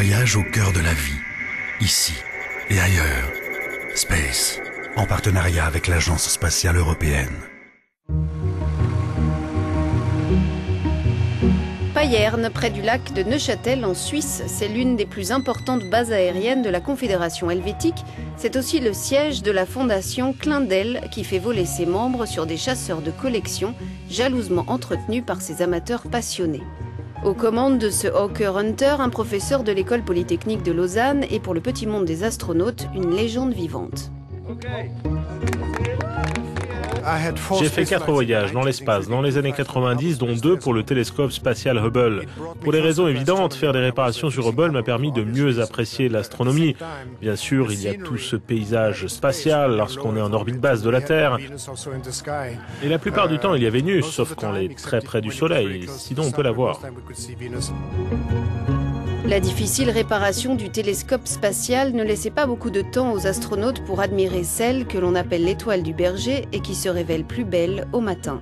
voyage au cœur de la vie, ici et ailleurs. Space, en partenariat avec l'Agence spatiale européenne. Payerne, près du lac de Neuchâtel en Suisse, c'est l'une des plus importantes bases aériennes de la Confédération helvétique. C'est aussi le siège de la fondation Clin d'El qui fait voler ses membres sur des chasseurs de collection jalousement entretenus par ses amateurs passionnés. Aux commandes de ce Hawker Hunter, un professeur de l'école polytechnique de Lausanne et pour le petit monde des astronautes, une légende vivante. J'ai fait 4 voyages dans l'espace dans les années 90, dont 2 pour le télescope spatial Hubble. Pour des raisons évidentes, faire des réparations sur Hubble m'a permis de mieux apprécier l'astronomie. Bien sûr, il y a tout ce paysage spatial lorsqu'on est en orbite basse de la Terre. Et la plupart du temps, il y a Vénus, sauf qu'on est très près du Soleil, sinon on peut la voir. La difficile réparation du télescope spatial ne laissait pas beaucoup de temps aux astronautes pour admirer celle que l'on appelle l'étoile du berger et qui se révèle plus belle au matin.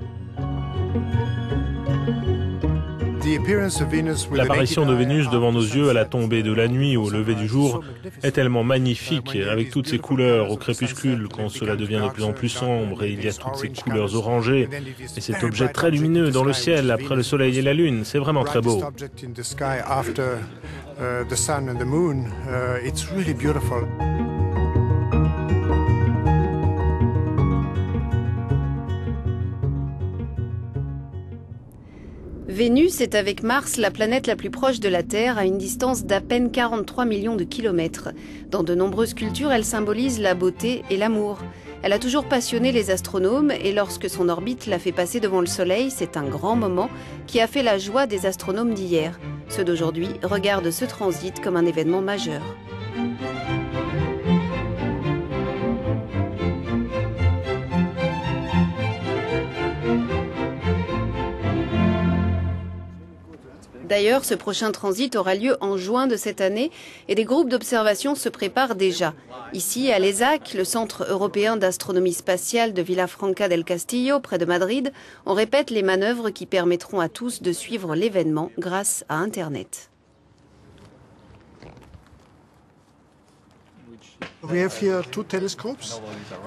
L'apparition de Vénus devant nos yeux à la tombée de la nuit ou au lever du jour est tellement magnifique, avec toutes ces couleurs au crépuscule, quand cela devient de plus en plus sombre et il y a toutes ces couleurs orangées et cet objet très lumineux dans le ciel après le soleil et la lune, c'est vraiment très beau. Vénus est avec Mars la planète la plus proche de la Terre à une distance d'à peine 43 millions de kilomètres. Dans de nombreuses cultures, elle symbolise la beauté et l'amour. Elle a toujours passionné les astronomes et lorsque son orbite l'a fait passer devant le Soleil, c'est un grand moment qui a fait la joie des astronomes d'hier. Ceux d'aujourd'hui regardent ce transit comme un événement majeur. D'ailleurs, ce prochain transit aura lieu en juin de cette année et des groupes d'observation se préparent déjà. Ici, à l'ESAC, le Centre européen d'astronomie spatiale de Vilafranca del Castillo, près de Madrid, on répète les manœuvres qui permettront à tous de suivre l'événement grâce à Internet.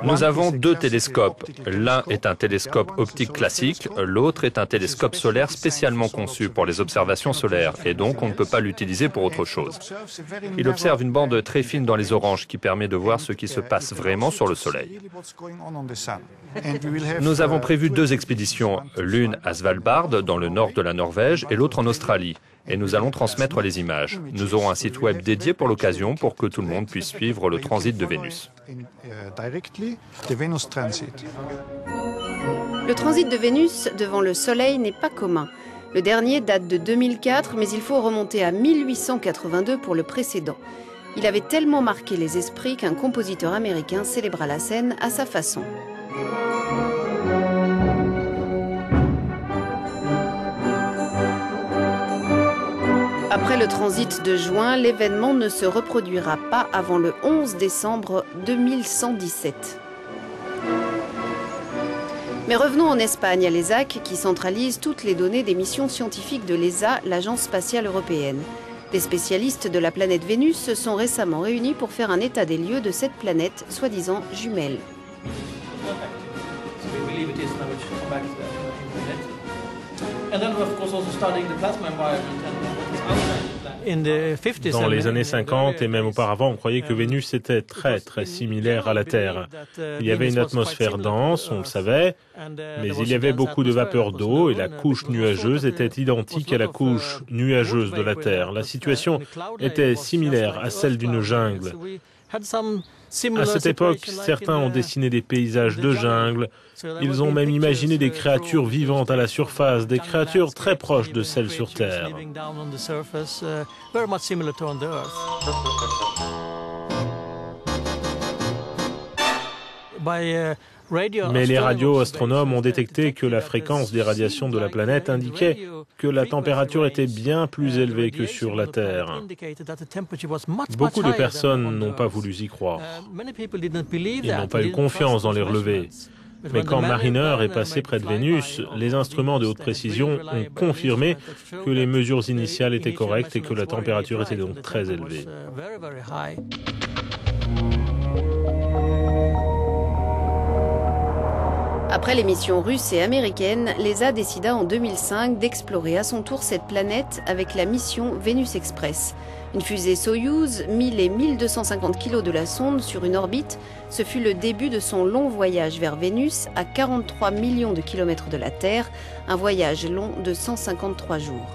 Nous avons 2 télescopes. L'un est un télescope optique classique, l'autre est un télescope solaire spécialement conçu pour les observations solaires et donc on ne peut pas l'utiliser pour autre chose. Il observe une bande très fine dans les oranges qui permet de voir ce qui se passe vraiment sur le Soleil. Nous avons prévu 2 expéditions, l'une à Svalbard, dans le nord de la Norvège, et l'autre en Australie. Et nous allons transmettre les images. Nous aurons un site web dédié pour l'occasion pour que tout le monde puisse suivre le transit de Vénus. Le transit de Vénus devant le Soleil n'est pas commun. Le dernier date de 2004, mais il faut remonter à 1882 pour le précédent. Il avait tellement marqué les esprits qu'un compositeur américain célébra la scène à sa façon. Après le transit de juin, l'événement ne se reproduira pas avant le 11 décembre 2117. Mais revenons en Espagne, à l'ESAC, qui centralise toutes les données des missions scientifiques de l'ESA, l'Agence spatiale européenne. Des spécialistes de la planète Vénus se sont récemment réunis pour faire un état des lieux de cette planète, soi-disant jumelle. Dans les années 50 et même auparavant, on croyait que Vénus était très similaire à la Terre. Il y avait une atmosphère dense, on le savait, mais il y avait beaucoup de vapeur d'eau et la couche nuageuse était identique à la couche nuageuse de la Terre. La situation était similaire à celle d'une jungle. À cette époque, certains ont dessiné des paysages de jungle. Ils ont même imaginé des créatures vivantes à la surface, des créatures très proches de celles sur Terre. Mais les radioastronomes ont détecté que la fréquence des radiations de la planète indiquait que la température était bien plus élevée que sur la Terre. Beaucoup de personnes n'ont pas voulu y croire. Ils n'ont pas eu confiance dans les relevés. Mais quand Mariner est passé près de Vénus, les instruments de haute précision ont confirmé que les mesures initiales étaient correctes et que la température était donc très élevée. Après les missions russes et américaines, l'ESA décida en 2005 d'explorer à son tour cette planète avec la mission Vénus Express. Une fusée Soyouz mit les 1250 kg de la sonde sur une orbite. Ce fut le début de son long voyage vers Vénus à 43 millions de kilomètres de la Terre, un voyage long de 153 jours.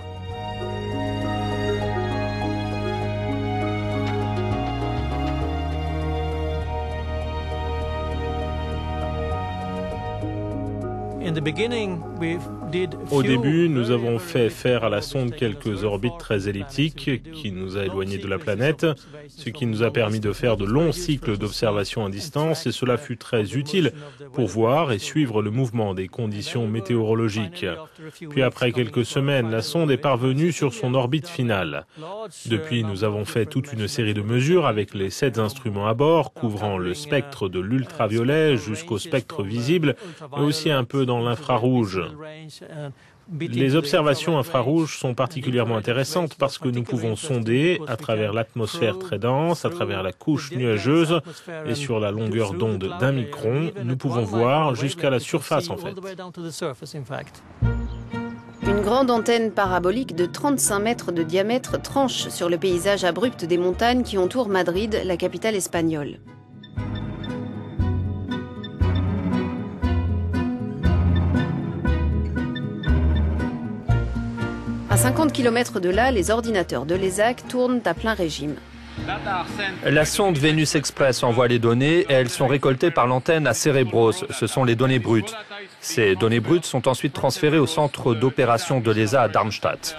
Au début, nous avons fait faire à la sonde quelques orbites très elliptiques qui nous a éloignés de la planète, ce qui nous a permis de faire de longs cycles d'observation à distance et cela fut très utile pour voir et suivre le mouvement des conditions météorologiques. Puis après quelques semaines, la sonde est parvenue sur son orbite finale. Depuis, nous avons fait toute une série de mesures avec les 7 instruments à bord, couvrant le spectre de l'ultraviolet jusqu'au spectre visible, mais aussi un peu dans l'infrarouge. Les observations infrarouges sont particulièrement intéressantes parce que nous pouvons sonder à travers l'atmosphère très dense, à travers la couche nuageuse et sur la longueur d'onde d'1 micron, nous pouvons voir jusqu'à la surface en fait. Une grande antenne parabolique de 35 mètres de diamètre tranche sur le paysage abrupt des montagnes qui entourent Madrid, la capitale espagnole. À 50 km de là, les ordinateurs de l'ESAC tournent à plein régime. La sonde Vénus Express envoie les données et elles sont récoltées par l'antenne à Cerebros. Ce sont les données brutes. Ces données brutes sont ensuite transférées au centre d'opération de l'ESA à Darmstadt.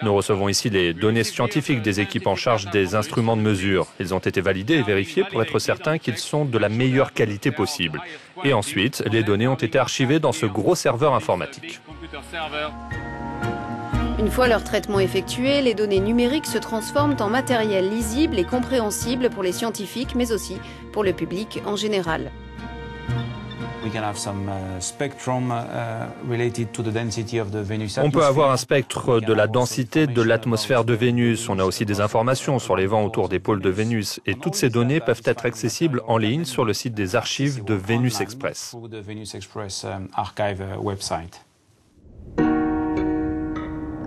Nous recevons ici les données scientifiques des équipes en charge des instruments de mesure. Ils ont été validés et vérifiés pour être certains qu'ils sont de la meilleure qualité possible. Et ensuite, les données ont été archivées dans ce gros serveur informatique. Une fois leur traitement effectué, les données numériques se transforment en matériel lisible et compréhensible pour les scientifiques, mais aussi pour le public en général. On peut avoir un spectre de la densité de l'atmosphère de Vénus. On a aussi des informations sur les vents autour des pôles de Vénus. Et toutes ces données peuvent être accessibles en ligne sur le site des archives de Vénus Express.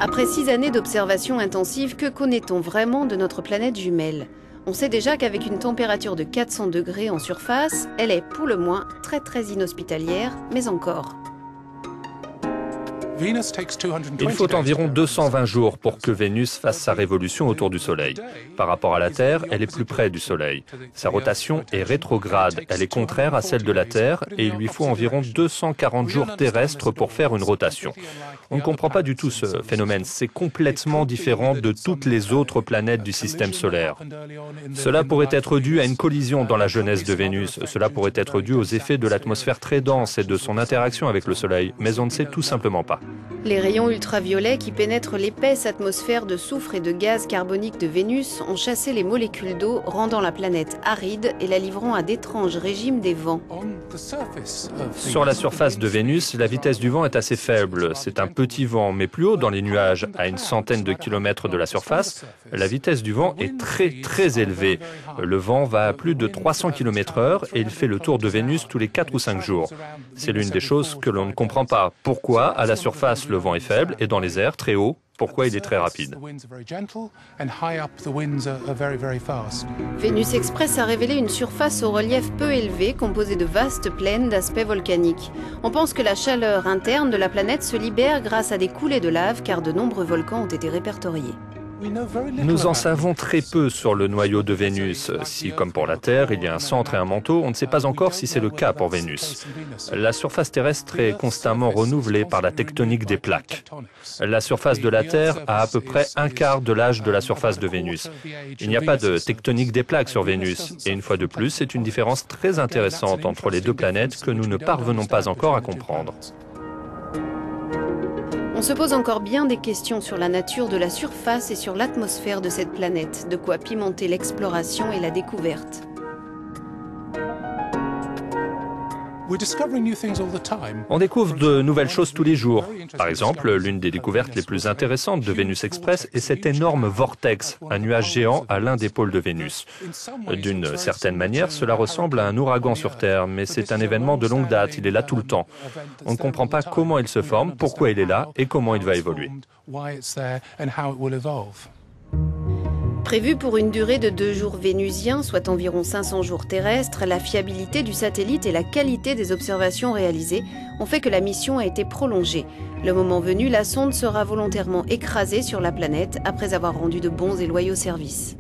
Après 6 années d'observation intensive, que connaît-on vraiment de notre planète jumelle? On sait déjà qu'avec une température de 400 degrés en surface, elle est pour le moins très inhospitalière, mais encore. Il faut environ 220 jours pour que Vénus fasse sa révolution autour du Soleil. Par rapport à la Terre, elle est plus près du Soleil. Sa rotation est rétrograde, elle est contraire à celle de la Terre et il lui faut environ 240 jours terrestres pour faire une rotation. On ne comprend pas du tout ce phénomène, c'est complètement différent de toutes les autres planètes du système solaire. Cela pourrait être dû à une collision dans la jeunesse de Vénus, cela pourrait être dû aux effets de l'atmosphère très dense et de son interaction avec le Soleil, mais on ne sait tout simplement pas. Les rayons ultraviolets qui pénètrent l'épaisse atmosphère de soufre et de gaz carbonique de Vénus ont chassé les molécules d'eau, rendant la planète aride et la livrant à d'étranges régimes des vents. Sur la surface de Vénus, la vitesse du vent est assez faible. C'est un petit vent, mais plus haut dans les nuages, à une centaine de kilomètres de la surface, la vitesse du vent est très élevée. Le vent va à plus de 300 km/h et il fait le tour de Vénus tous les 4 ou 5 jours. C'est l'une des choses que l'on ne comprend pas. Pourquoi, à la surface, le vent est faible et dans les airs, très haut, pourquoi il est très rapide. Vénus Express a révélé une surface au relief peu élevé, composée de vastes plaines d'aspect volcanique. On pense que la chaleur interne de la planète se libère grâce à des coulées de lave, car de nombreux volcans ont été répertoriés. Nous en savons très peu sur le noyau de Vénus. Si, comme pour la Terre, il y a un centre et un manteau, on ne sait pas encore si c'est le cas pour Vénus. La surface terrestre est constamment renouvelée par la tectonique des plaques. La surface de la Terre a à peu près un quart de l'âge de la surface de Vénus. Il n'y a pas de tectonique des plaques sur Vénus. Et une fois de plus, c'est une différence très intéressante entre les deux planètes que nous ne parvenons pas encore à comprendre. On se pose encore bien des questions sur la nature de la surface et sur l'atmosphère de cette planète, de quoi pimenter l'exploration et la découverte. On découvre de nouvelles choses tous les jours. Par exemple, l'une des découvertes les plus intéressantes de Vénus Express est cet énorme vortex, un nuage géant à l'un des pôles de Vénus. D'une certaine manière, cela ressemble à un ouragan sur Terre, mais c'est un événement de longue date, il est là tout le temps. On ne comprend pas comment il se forme, pourquoi il est là et comment il va évoluer. Prévu pour une durée de 2 jours vénusiens, soit environ 500 jours terrestres, la fiabilité du satellite et la qualité des observations réalisées ont fait que la mission a été prolongée. Le moment venu, la sonde sera volontairement écrasée sur la planète après avoir rendu de bons et loyaux services.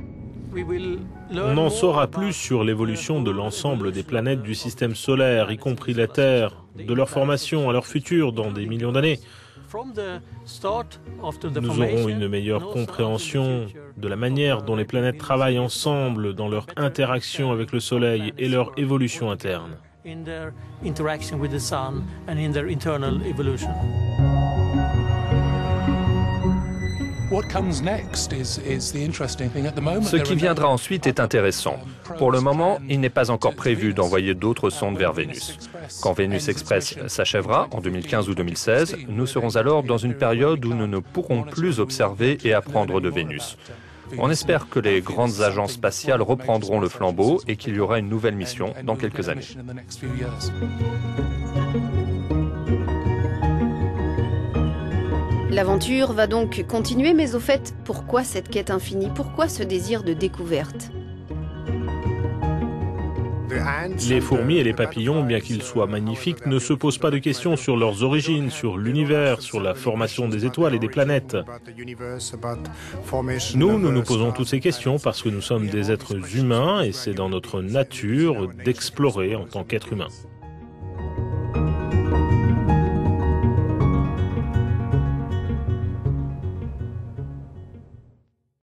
On en saura plus sur l'évolution de l'ensemble des planètes du système solaire, y compris la Terre, de leur formation à leur futur dans des millions d'années. Nous aurons une meilleure compréhension de la manière dont les planètes travaillent ensemble dans leur interaction avec le Soleil et leur évolution interne. Ce qui viendra ensuite est intéressant. Pour le moment, il n'est pas encore prévu d'envoyer d'autres sondes vers Vénus. Quand Vénus Express s'achèvera, en 2015 ou 2016, nous serons alors dans une période où nous ne pourrons plus observer et apprendre de Vénus. On espère que les grandes agences spatiales reprendront le flambeau et qu'il y aura une nouvelle mission dans quelques années. L'aventure va donc continuer, mais au fait, pourquoi cette quête infinie? Pourquoi ce désir de découverte? Les fourmis et les papillons, bien qu'ils soient magnifiques, ne se posent pas de questions sur leurs origines, sur l'univers, sur la formation des étoiles et des planètes. Nous nous posons toutes ces questions parce que nous sommes des êtres humains et c'est dans notre nature d'explorer en tant qu'être humain.